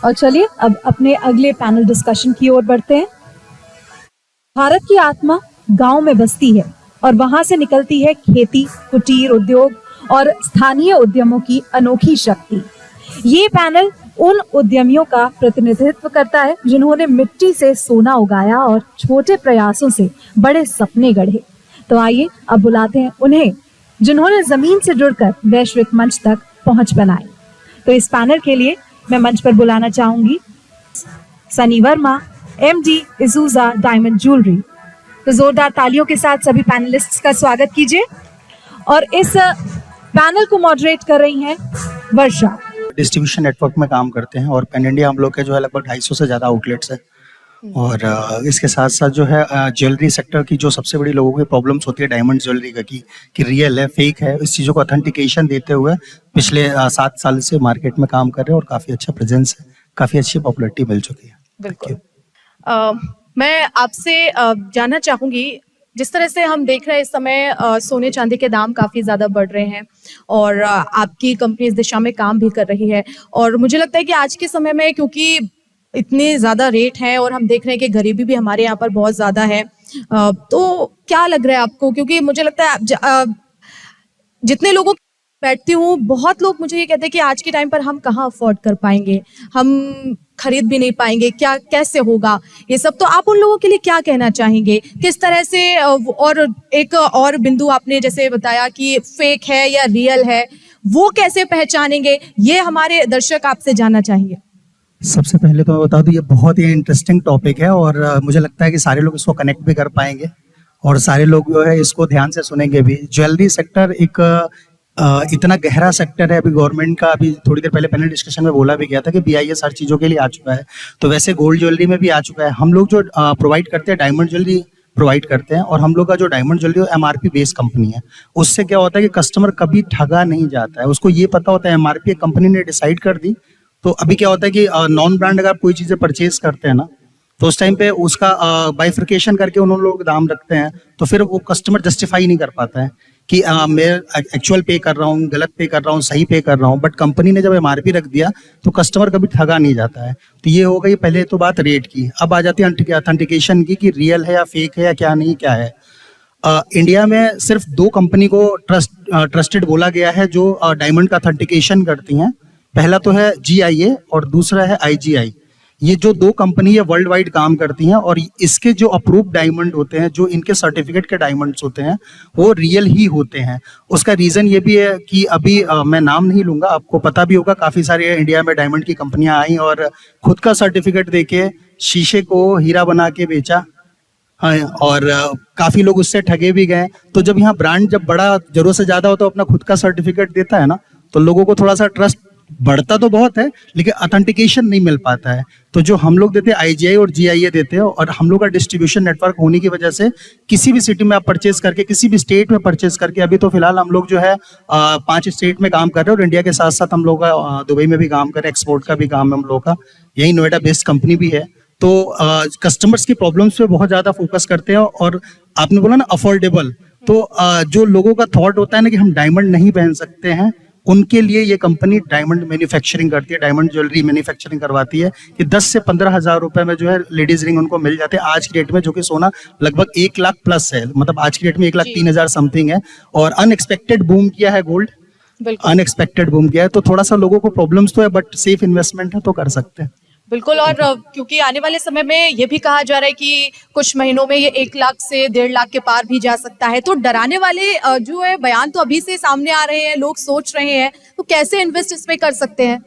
और चलिए अब अपने अगले पैनल डिस्कशन की ओर बढ़ते हैं। भारत की आत्मा गांव में बसती है और वहां से निकलती है खेती, कुटीर उद्योग और स्थानीय उद्यमों की अनोखी शक्ति। ये पैनल उन उद्यमियों का प्रतिनिधित्व करता है जिन्होंने मिट्टी से सोना उगाया और छोटे प्रयासों से बड़े सपने गढ़े। तो आइए अब बुलाते हैं उन्हें जिन्होंने जमीन से जुड़कर वैश्विक मंच तक पहुंच बनाई। तो इस पैनल के लिए मैं मंच पर बुलाना चाहूंगी सनी वर्मा, एमडी इजूजा डायमंड ज्वेलरी। तो जोरदार तालियों के साथ सभी पैनलिस्ट्स का स्वागत कीजिए। और इस पैनल को मॉडरेट कर रही हैं वर्षा। डिस्ट्रीब्यूशन नेटवर्क में काम करते हैं और पैन इंडिया हम लोग के जो है लगभग 250 से ज़्यादा आउटलेट्स हैं। और इसके साथ साथ जो है ज्वेलरी सेक्टर की जो सबसे बड़ी लोगों की प्रॉब्लम्स होती है डायमंड ज्वेलरी का कि रियल है फेक है, इस चीज़ों को ऑथेंटिकेशन देते हुए पिछले 7 साल से मार्केट में काम कर रहे हैं और काफ़ी अच्छा प्रेजेंस है, काफ़ी अच्छी पॉपुलैरिटी मिल चुकी है। बिल्कुल। मैं आपसे जानना चाहूंगी, जिस तरह से हम देख रहे हैं इस समय सोने चांदी के दाम काफ़ी ज़्यादा बढ़ रहे हैं और आपकी कंपनी इस दिशा में काम भी कर रही है। और मुझे लगता है कि आज के समय में क्योंकि इतने ज़्यादा रेट हैं और हम देख रहे हैं कि गरीबी भी हमारे यहाँ पर बहुत ज़्यादा है, तो क्या लग रहा है आपको? क्योंकि मुझे लगता है जितने लोगों बैठती हूँ, बहुत लोग मुझे ये कहते हैं कि आज के टाइम पर हम कहाँ अफोर्ड कर पाएंगे, हम खरीद भी नहीं पाएंगे, क्या कैसे होगा ये सब। तो आप उन लोगों के लिए क्या कहना चाहेंगे, किस तरह से? और एक और बिंदु आपने जैसे बताया कि फेक है या रियल है, वो कैसे पहचानेंगे, ये हमारे दर्शक आपसे जानना चाहेंगे। सबसे पहले तो मैं बता दूं ये बहुत ही इंटरेस्टिंग टॉपिक है और मुझे लगता है कि सारे लोग इसको कनेक्ट भी कर पाएंगे और सारे लोग जो है इसको ध्यान से सुनेंगे भी। ज्वेलरी सेक्टर एक इतना गहरा सेक्टर है, अभी गवर्नमेंट का अभी थोड़ी देर पहले पैनल डिस्कशन में बोला भी गया था कि BIS हर चीज़ों के लिए आ चुका है, तो वैसे गोल्ड ज्वेलरी में भी आ चुका है। हम लोग जो प्रोवाइड करते हैं डायमंड ज्वेलरी प्रोवाइड करते हैं और हम लोग का जो diamond jewellery MRP based company है। उससे क्या होता है कि कस्टमर कभी ठगा नहीं जाता है, उसको ये पता होता है MRP कंपनी ने डिसाइड कर दी। तो अभी क्या होता है कि नॉन ब्रांड अगर आप कोई चीज़ें परचेज करते हैं ना, तो उस टाइम पे उसका बाइफर्केशन करके उन्होंने लोग दाम रखते हैं, तो फिर वो कस्टमर जस्टिफाई नहीं कर पाता है कि मैं एक्चुअल पे कर रहा हूँ, गलत पे कर रहा हूँ, सही पे कर रहा हूँ। बट कंपनी ने जब MRP रख दिया तो कस्टमर कभी ठगा नहीं जाता है। तो ये हो गई पहले तो बात रेट की। अब आ जाती है ऑथेंटिकेशन की कि रियल है या फेक है या क्या नहीं क्या है। इंडिया में सिर्फ 2 कंपनी को ट्रस्टेड बोला गया है जो डायमंड का ऑथेंटिकेशन करती हैं। पहला तो है GIA और दूसरा है IGI। ये जो 2 कंपनी है वर्ल्ड वाइड काम करती हैं और इसके जो अप्रूव्ड डायमंड होते हैं, जो इनके सर्टिफिकेट के डायमंड्स होते हैं, वो रियल ही होते हैं। उसका रीज़न ये भी है कि अभी मैं नाम नहीं लूँगा, आपको पता भी होगा काफ़ी सारे इंडिया में डायमंड की कंपनियां आई और खुद का सर्टिफिकेट देके शीशे को हीरा बना के बेचा। हाँ, और काफ़ी लोग उससे ठगे भी गए। तो जब यहाँ ब्रांड जब बड़ा ज़रूरत से ज़्यादा हो तो अपना खुद का सर्टिफिकेट देता है ना, तो लोगों को थोड़ा सा ट्रस्ट बढ़ता तो बहुत है लेकिन ऑथेंटिकेशन नहीं मिल पाता है। तो जो हम लोग देते हैं IGI और GIA देते हैं और हम लोग का डिस्ट्रीब्यूशन नेटवर्क होने की वजह से किसी भी सिटी में आप परचेज करके, किसी भी स्टेट में परचेज करके, अभी तो फिलहाल हम लोग जो है 5 स्टेट में काम कर रहे हैं और इंडिया के साथ साथ हम लोग का दुबई में भी काम कर रहे हैं, एक्सपोर्ट का भी काम है हम लोग का, यही नोएडा बेस्ड कंपनी भी है। तो कस्टमर्स की प्रॉब्लम्स पे बहुत ज़्यादा फोकस करते हैं। और आपने बोला ना अफोर्डेबल, तो जो लोगों का थॉट होता है ना कि हम डायमंड नहीं पहन सकते हैं, उनके लिए ये कंपनी डायमंड मैन्युफैक्चरिंग करती है, डायमंड ज्वेलरी मैन्युफैक्चरिंग करवाती है कि 10 से 15 हज़ार रुपए में जो है लेडीज रिंग उनको मिल जाते हैं आज की डेट में, जो कि सोना लगभग 1 लाख प्लस है, मतलब आज की डेट में 1,03,000 समथिंग है। और अनएक्सपेक्टेड बूम किया है गोल्ड, अनएक्सपेक्टेड बूम किया है, तो थोड़ा सा लोगों को प्रॉब्लम्स तो है बट सेफ इन्वेस्टमेंट है तो कर सकते हैं। बिल्कुल। और क्योंकि आने वाले समय में ये भी कहा जा रहा है कि कुछ महीनों में ये 1 लाख से 1.5 लाख के पार भी जा सकता है, तो डराने वाले जो है बयान तो अभी से सामने आ रहे हैं, लोग सोच रहे हैं, तो कैसे इन्वेस्ट इसमें कर सकते हैं?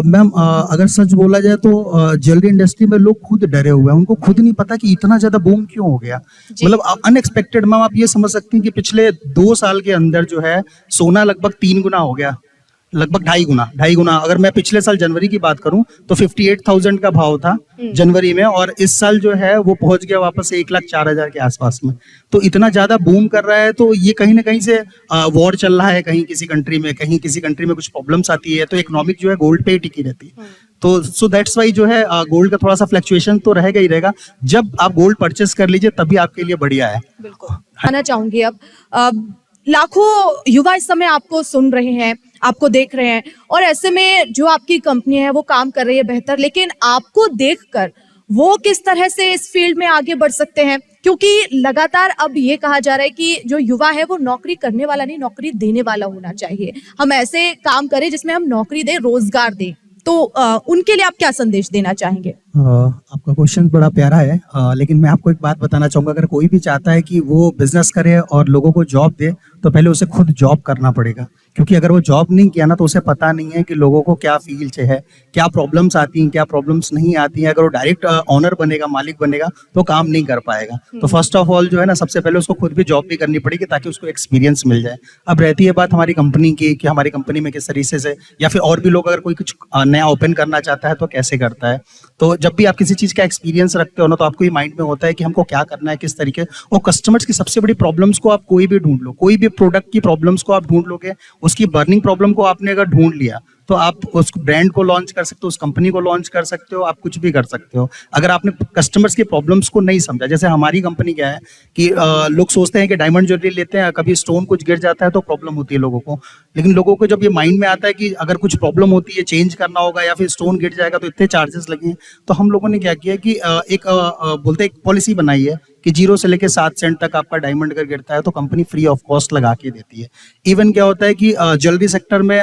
मैम अगर सच बोला जाए तो ज्वेलरी इंडस्ट्री में लोग खुद डरे हुए हैं, उनको खुद नहीं पता कि इतना ज्यादा बूम क्यों हो गया। मतलब अनएक्सपेक्टेड मैम, आप ये समझ सकती हैं कि पिछले 2 साल के अंदर जो है सोना लगभग 3 गुना हो गया, लगभग 2.5 गुना। अगर मैं पिछले साल जनवरी की बात करूं तो 58,000 का भाव था जनवरी में और इस साल जो है वो पहुंच गया वापस 1,04,000 के आसपास में। तो इतना ज्यादा बूम कर रहा है, तो ये कहीं ना कहीं से वॉर चल रहा है, कहीं किसी कंट्री में, कहीं किसी कंट्री में कुछ प्रॉब्लम्स आती है, तो इकोनॉमिक जो है गोल्ड पे ही टिकी रहती है। तो सो दैट्स वाई जो है गोल्ड का थोड़ा सा फ्लक्चुएशन तो रहेगा ही रहेगा। जब आप गोल्ड परचेस कर लीजिए तभी आपके लिए बढ़िया है। बिल्कुल। आना चाहूंगी अब लाखों युवा इस समय आपको सुन रहे हैं, आपको देख रहे हैं, और ऐसे में जो आपकी कंपनी है वो काम कर रही है बेहतर, लेकिन आपको देखकर वो किस तरह से इस फील्ड में आगे बढ़ सकते हैं? क्योंकि लगातार अब ये कहा जा रहा है कि जो युवा है वो नौकरी करने वाला नहीं, नौकरी देने वाला होना चाहिए। हम ऐसे काम करें जिसमें हम नौकरी दें, रोजगार दें। तो उनके लिए आप क्या संदेश देना चाहेंगे? आपका क्वेश्चन बड़ा प्यारा है, लेकिन मैं आपको एक बात बताना चाहूंगा। अगर कोई भी चाहता है कि वो बिजनेस करे और लोगों को जॉब दे, तो पहले उसे खुद जॉब करना पड़ेगा। क्योंकि अगर वो जॉब नहीं किया ना, तो उसे पता नहीं है कि लोगों को क्या फील है, क्या प्रॉब्लम्स आती हैं, क्या प्रॉब्लम्स नहीं आती हैं। अगर वो डायरेक्ट ऑनर बनेगा, मालिक बनेगा, तो काम नहीं कर पाएगा। तो फर्स्ट ऑफ ऑल जो है ना, सबसे पहले उसको खुद भी जॉब भी करनी पड़ेगी, ताकि उसको एक्सपीरियंस मिल जाए। अब रहती है बात हमारी कंपनी की, कि हमारी कंपनी में किस तरीके से, या फिर और भी लोग अगर कोई कुछ नया ओपन करना चाहता है तो कैसे करता है। तो जब भी आप किसी चीज का एक्सपीरियंस रखते हो ना, तो आपको ये माइंड में होता है कि हमको क्या करना है, किस तरीके। और कस्टमर्स की सबसे बड़ी प्रॉब्लम्स को आप कोई भी ढूंढ लो, कोई भी प्रोडक्ट की प्रॉब्लम्स को आप ढूंढ लोगे, उसकी बर्निंग प्रॉब्लम को आपने अगर ढूंढ लिया, तो आप उस ब्रांड को लॉन्च कर सकते हो, उस कंपनी को लॉन्च कर सकते हो, आप कुछ भी कर सकते हो। अगर आपने कस्टमर्स की प्रॉब्लम्स को नहीं समझा, जैसे हमारी कंपनी क्या है कि लोग सोचते हैं कि डायमंड ज्वेलरी लेते हैं, कभी स्टोन कुछ गिर जाता है तो प्रॉब्लम होती है लोगों को। लेकिन लोगों को जब ये माइंड में आता है कि अगर कुछ प्रॉब्लम होती है, चेंज करना होगा, या फिर स्टोन गिर जाएगा तो इतने चार्जेस लगेंगे, तो हम लोगों ने क्या किया कि बोलते एक पॉलिसी बनाई है कि 0 से लेके 7 सेंट तक आपका डायमंड अगर गिरता है तो कंपनी फ्री ऑफ कॉस्ट लगा के देती है। इवन क्या होता है कि ज्वेलरी सेक्टर में,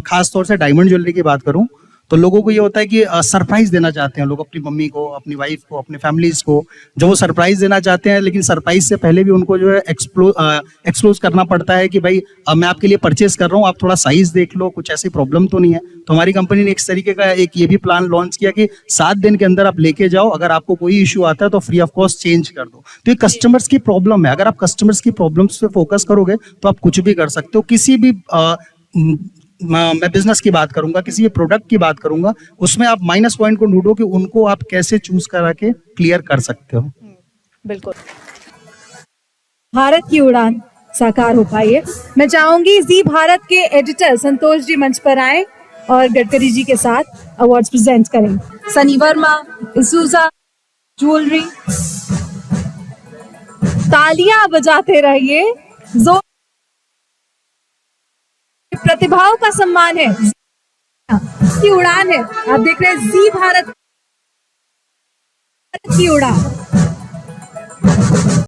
खास तौर से डायमंड ज्वेलरी की बात करूं, तो लोगों को ये होता है कि सरप्राइज देना चाहते हैं लोग अपनी मम्मी को, अपनी वाइफ को, अपने फैमिलीज को, जो वो सरप्राइज देना चाहते हैं। लेकिन सरप्राइज से पहले भी उनको जो है एक्सप्लोज करना पड़ता है कि भाई मैं आपके लिए परचेस कर रहा हूँ, आप थोड़ा साइज देख लो, कुछ ऐसी प्रॉब्लम तो नहीं है। तो हमारी कंपनी ने इस तरीके का एक ये भी प्लान लॉन्च किया कि 7 दिन के अंदर आप लेके जाओ, अगर आपको कोई इशू आता है तो फ्री ऑफ कॉस्ट चेंज कर दो। तो ये कस्टमर्स की प्रॉब्लम है। अगर आप कस्टमर्स की प्रॉब्लम्स पे फोकस करोगे तो आप कुछ भी कर सकते हो। किसी भी मैं बिजनेस की बात करूंगा, किसी भी प्रोडक्ट की बात करूंगा, उसमें आप माइनस पॉइंट को ढूंढो कि उनको आप कैसे चूज करा के क्लियर कर सकते हो। बिल्कुल। भारत की उड़ान साकार हो पाई है। मैं चाहूंगी जी भारत के एडिटर संतोष जी मंच पर आए और गडकरी जी के साथ अवार्ड्स प्रेजेंट करें। सनी वर्मा, इसूजा ज्वेलरी, तालियां बजाते रहिए, जोर प्रतिभाओं का सम्मान है, की उड़ान है। आप देख रहे हैं जी भारत की उड़ान।